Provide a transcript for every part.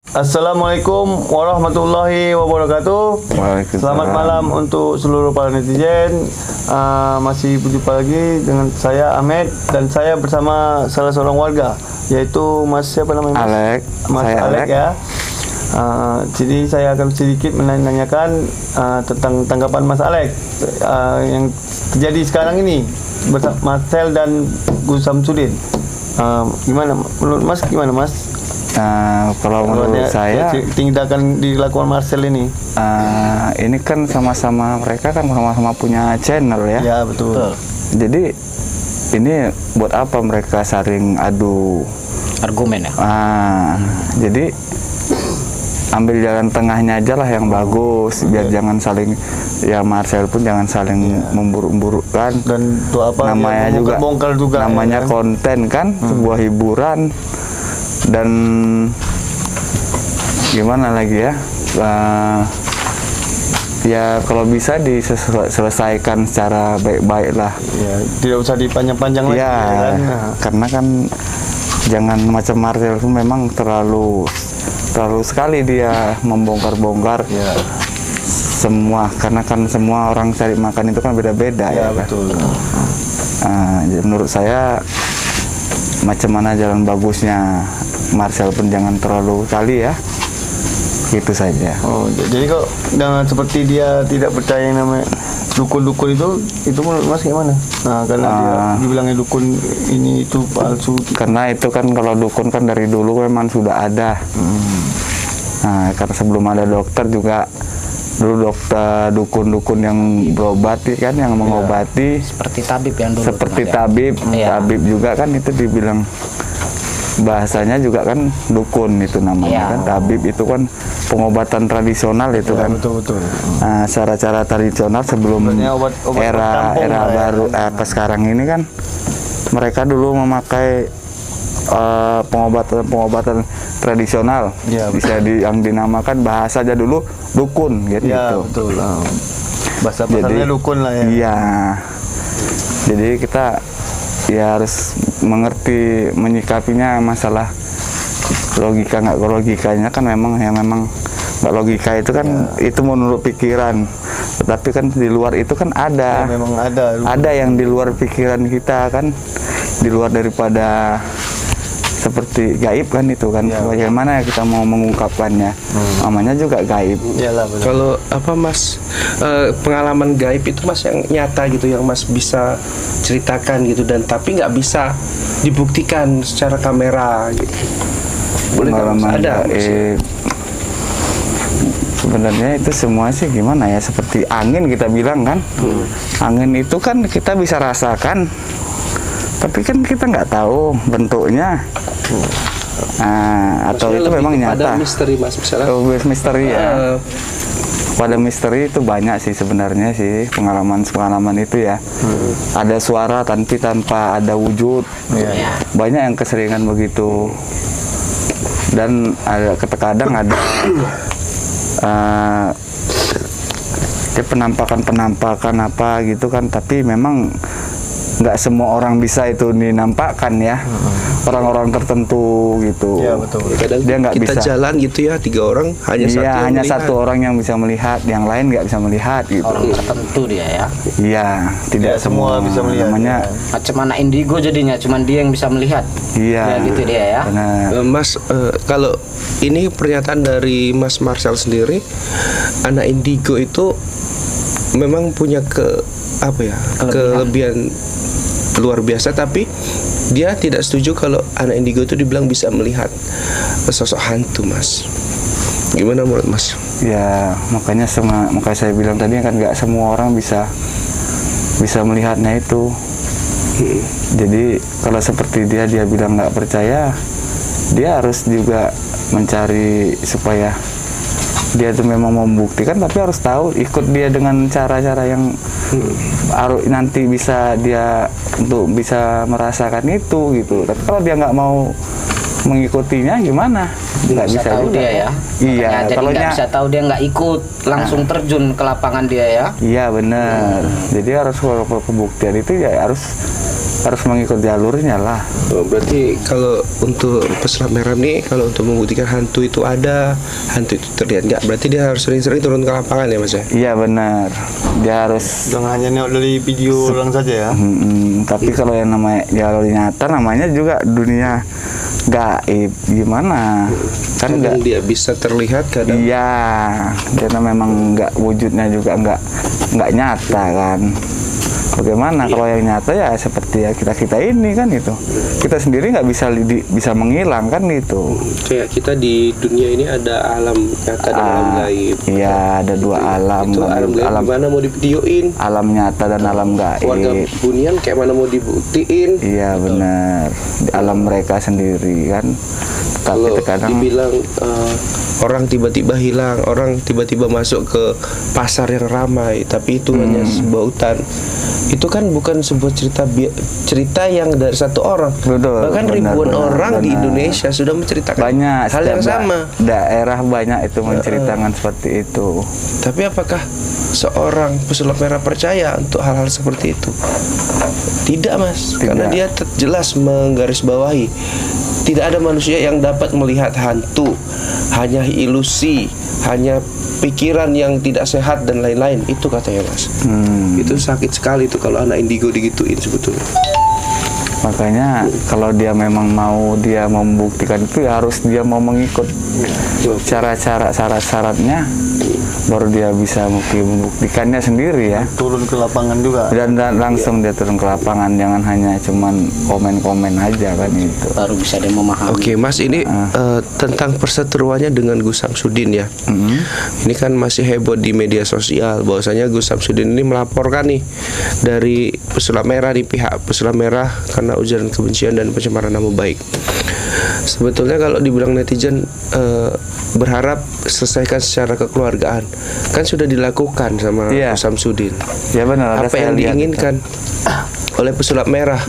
Assalamualaikum warahmatullahi wabarakatuh. Selamat malam untuk seluruh para netizen. Masih berjumpa lagi dengan saya Ahmed dan saya bersama salah seorang warga, yaitu Mas siapa namanya? Alek. Mas Saya Alek ya. Jadi saya akan sedikit menanyakan tentang tanggapan Mas Alek yang terjadi sekarang ini bersama Marcel dan Gus Samsudin. Gimana menurut Mas? Gimana Mas? Kalau menurut saya tindakan dilakukan Marcel ini kan mereka kan sama-sama punya channel ya. Ya betul. Jadi ini buat apa mereka saling adu argumen ya? Jadi ambil jalan tengahnya aja lah yang bagus, biar jangan saling, ya Marcel pun jangan saling memburuk-burukkan. Dan itu apa? Namanya juga namanya ya, konten kan, sebuah hiburan. Dan gimana lagi ya, ya kalau bisa diselesaikan secara baik-baik lah ya, tidak usah dipanjang-panjang lagi ya, kan? Karena kan jangan macam Marcel itu memang terlalu sekali dia membongkar-bongkar ya semua, karena kan semua orang cari makan itu kan beda-beda ya betul. Menurut saya macam mana jalan bagusnya Marcel pun jangan terlalu kali ya, gitu saja. Jadi kok dengan seperti dia tidak percaya yang namanya dukun-dukun itu menurut Mas gimana? Karena dia dibilangnya dukun ini itu palsu. Karena itu kan kalau dukun kan dari dulu memang sudah ada. Karena sebelum ada dokter juga dulu dukun-dukun yang berobati kan, yang mengobati seperti tabib yang dulu. Seperti tabib, tabib juga kan itu dibilang, bahasanya juga kan dukun itu namanya kan. Tabib itu kan pengobatan tradisional itu kan. Betul. Cara-cara tradisional sebelum obat era baru apa sekarang ini kan, mereka dulu memakai pengobatan tradisional, bisa yang dinamakan bahasa aja dulu dukun gitu. Ya betul. Bahasa pasarnya dukun lah ya. Iya. Jadi kita ya harus mengerti menyikapinya masalah logika nggak logikanya kan, memang nggak logika itu kan itu menurut pikiran, tetapi kan di luar itu kan ada memang ada yang di luar pikiran kita kan, di luar daripada seperti gaib kan itu kan. Bagaimana kita mau mengungkapkannya, namanya juga gaib. Kalau apa Mas, pengalaman gaib itu Mas yang nyata gitu, yang Mas bisa ceritakan gitu, dan tapi nggak bisa dibuktikan secara kamera gitu. Boleh pengalaman ada sebenarnya itu semua sih gimana ya, seperti angin kita bilang kan. Angin itu kan kita bisa rasakan, tapi kan kita nggak tahu bentuknya. Atau itu memang nyata. Pada misteri Mas, misalnya. Misteri ya. Pada misteri itu banyak sih sebenarnya sih pengalaman itu ya. Ada suara tapi tanpa ada wujud. Banyak yang keseringan begitu. Dan ada kadang ada penampakan apa gitu kan, tapi memang nggak semua orang bisa itu dinampakkan ya. Orang-orang tertentu gitu. Ya betul. Kadang dia nggak bisa jalan gitu ya, 3 orang hanya satu orang yang bisa melihat, yang lain nggak bisa melihat gitu. Orang tertentu dia ya. Iya, tidak semua bisa melihat. Namanya macam anak indigo jadinya, cuman dia yang bisa melihat. Iya. Ya, gitu dia ya. Mas, kalau ini pernyataan dari Mas Marcel sendiri, anak indigo itu memang punya kelebihan luar biasa, tapi dia tidak setuju kalau anak indigo itu dibilang bisa melihat sosok hantu, Mas. Gimana menurut Mas? Ya, makanya saya bilang tadi kan nggak semua orang bisa melihatnya itu. Jadi kalau seperti dia bilang nggak percaya, dia harus juga mencari supaya dia tuh memang membuktikan, tapi harus tahu ikut dia dengan cara-cara yang nanti bisa dia untuk bisa merasakan itu gitu. Tapi kalau dia nggak mau mengikutinya gimana? Nggak bisa tahu juga. Dia ya. Iya, jadi nggak bisa tahu, dia nggak ikut langsung terjun ke lapangan dia ya. Iya benar. Jadi harus kalau pembuktian itu ya harus harus mengikut jalurnya lah. Oh, berarti kalau untuk pesulap merah nih, kalau untuk membuktikan hantu itu ada, hantu itu terlihat nggak, berarti dia harus sering-sering turun ke lapangan ya mas ya? Iya benar, dia harus. Jangan hanya nengok dari video orang saja ya. Tapi kalau yang namanya jalur nyata namanya juga dunia gaib, gimana? Kan Kadang nggak. dia bisa terlihat, kadang Iya, karena memang nggak, wujudnya juga nggak nyata kan. Bagaimana kalau yang nyata ya seperti ya kita ini kan itu. Kita sendiri nggak bisa menghilang kan itu. kayak kita di dunia ini ada alam nyata dan alam gaib. Iya, ada dua alam. Itu alam gaib gimana mau divideoin? Alam nyata dan alam Warga gaib. hunian kayak mana mau dibuktiin? Iya benar. Di alam mereka sendiri kan. Tapi Kalau terkadang dibilang orang tiba-tiba hilang, orang tiba-tiba masuk ke pasar yang ramai, tapi itu hanya sebuah hutan. Itu kan bukan sebuah cerita yang dari satu orang. Betul, Bahkan benar, ribuan benar, orang di benar. Indonesia sudah menceritakan banyak hal yang setiap sama. daerah banyak itu menceritakan seperti itu. Tapi apakah seorang pesulap merah percaya untuk hal-hal seperti itu? Tidak mas, karena dia jelas menggarisbawahi tidak ada manusia yang dapat melihat hantu, hanya ilusi, hanya pikiran yang tidak sehat dan lain-lain. Itu katanya mas. Itu sakit sekali itu kalau anak indigo digituin sebetulnya. Makanya kalau dia memang mau membuktikan itu ya harus dia mau mengikut cara-cara syarat-syaratnya, baru dia bisa membuktikannya sendiri ya. Turun ke lapangan juga. Dan langsung dia turun ke lapangan, jangan hanya cuman komen-komen aja kan itu. Baru bisa dia memahami. Oke mas, ini tentang perseteruannya dengan Gus Samsudin ya. Ini kan masih heboh di media sosial bahwasanya Gus Samsudin ini melaporkan nih dari pesulap merah, di pihak pesulap merah karena ujaran kebencian dan pencemaran nama baik. Sebetulnya kalau dibilang netizen berharap selesaikan secara kekeluargaan, kan sudah dilakukan sama Gus Samsudin. Ya benar. Apa yang diinginkan oleh pesulap merah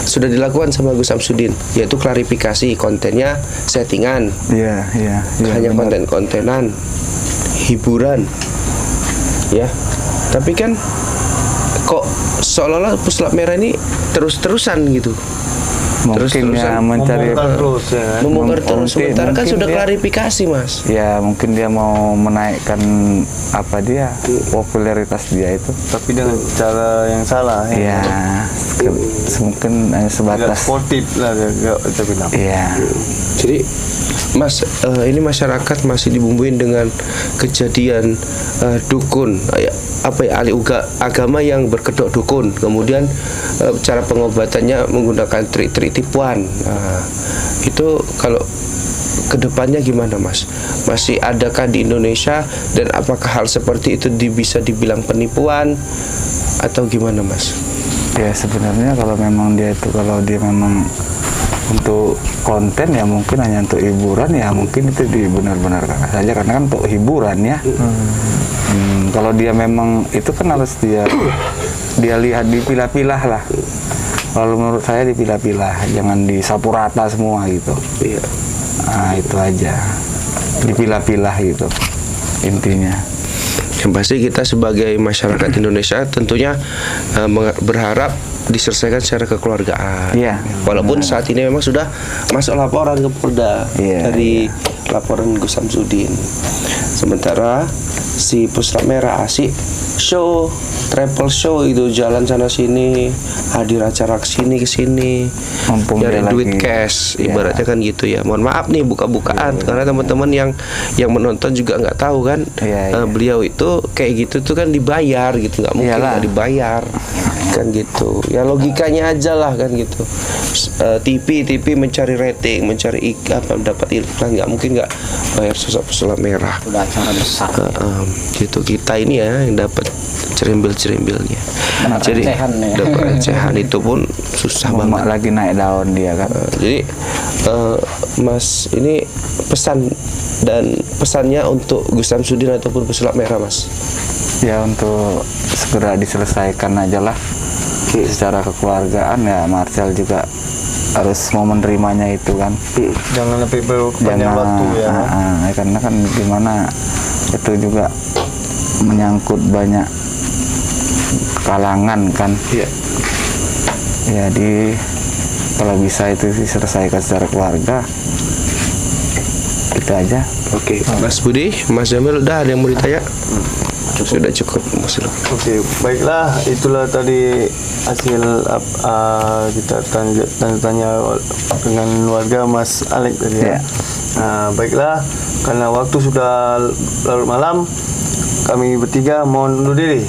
sudah dilakukan sama Gus Samsudin, yaitu klarifikasi kontennya settingan. Iya. Hanya benar. konten-kontenan hiburan ya. Tapi kan kok seolah-olah pesulap merah ini terus-terusan gitu. Mungkin ya mencari Membongkar terus ya kan. Membongkar terus, sementara kan mungkin sudah dia- klarifikasi mas. Ya mungkin dia mau menaikkan popularitas dia itu. Tapi dengan cara yang salah ya. Iya, mungkin hanya Tidak sebatas. sportif lah kita bilang. Iya. Jadi mas, ini masyarakat masih dibumbuin dengan kejadian dukun, ahli agama yang berkedok dukun. Kemudian cara pengobatannya menggunakan trik-trik tipuan. Itu kalau kedepannya gimana mas? Masih adakah di Indonesia, dan apakah hal seperti itu bisa dibilang penipuan atau gimana mas? Ya sebenarnya kalau dia memang untuk konten ya mungkin hanya untuk hiburan ya mungkin itu dibenar-benarkan saja karena kan untuk hiburan ya. Kalau dia memang itu kan harus dia lihat, dipilah-pilah lah. Kalau menurut saya dipilah-pilah, jangan disapu rata semua gitu. Iya. Nah itu aja, dipilah-pilah gitu intinya. Yang pasti kita sebagai masyarakat Indonesia tentunya berharap diselesaikan secara kekeluargaan. Iya. Walaupun saat ini memang sudah masuk laporan ke Polda dari laporan Gus Samsudin. Sementara si pesulap merah asik show, travel show itu jalan sana sini, hadir acara kesini Mumpung nyari dia duit lagi- cash, ya. ibaratnya kan gitu ya. Mohon maaf nih buka-bukaan karena teman-teman yang menonton juga nggak tahu kan. Iya. Beliau itu kayak gitu tuh kan dibayar gitu, nggak mungkin Iyalah. nggak dibayar kan gitu ya, logikanya aja lah kan gitu. TV mencari rating, mencari dapat iklan, nggak mungkin nggak bayar sosok pesulap merah. Udah acara besar. Gitu kita ini ya yang dapat cerimbil-cerimbilnya. Jadi recehan ya. dapat recehan itu pun susah banget. Lagi naik daun dia kan. Jadi Mas, ini pesannya untuk Gus Samsudin ataupun pesulap merah mas. Ya untuk segera diselesaikan aja lah secara kekeluargaan ya. Marcel juga harus mau menerimanya itu kan. Jangan lebih berpanjang waktu ya. Karena kan gimana itu juga menyangkut banyak kalangan kan. Iya. Jadi kalau bisa itu diselesaikan secara keluarga. Itu aja. Oke, Mas Budi, Mas Jamil, udah ada yang mau ditanya? Sudah cukup, Mas. Oke, baiklah, itulah tadi hasil kita tanya dengan keluarga Mas Alek tadi ya. Ya. Baiklah, karena waktu sudah larut malam, kami bertiga mohon undur diri.